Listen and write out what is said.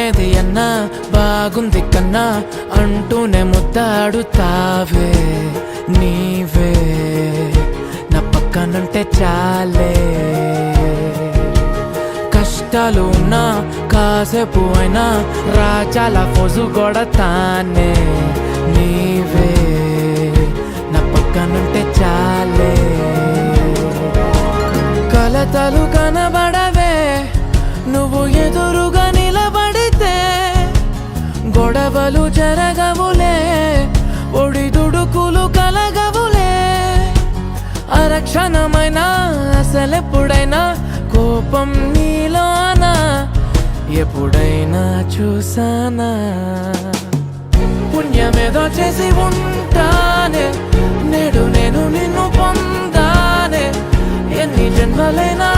ఏది అన్నా బాగుంది కన్నా అంటూనే ముద్దాడుతావే నీవే నా పక్కనుంటే చాలే కష్టాలు ఉన్నా కాసేపు అయినా రాజాల ఫోజు కొడతానే నీవే నా పక్కనుంటే చాలే కలతలు కనబడవే నువ్వు ఎదురుగా నిలబడితే గొడవలు జరగవులే ఒడిదుడుకులు కలగవులే అరక్షణమైనా అసలెప్పుడైనా కోపం నీలోనా ఎప్పుడైనా చూసానా పుణ్యమేదో చేసి ఉంటానే నేడు నేను నిన్ను పొందానే ఎన్ని జన్మలైనా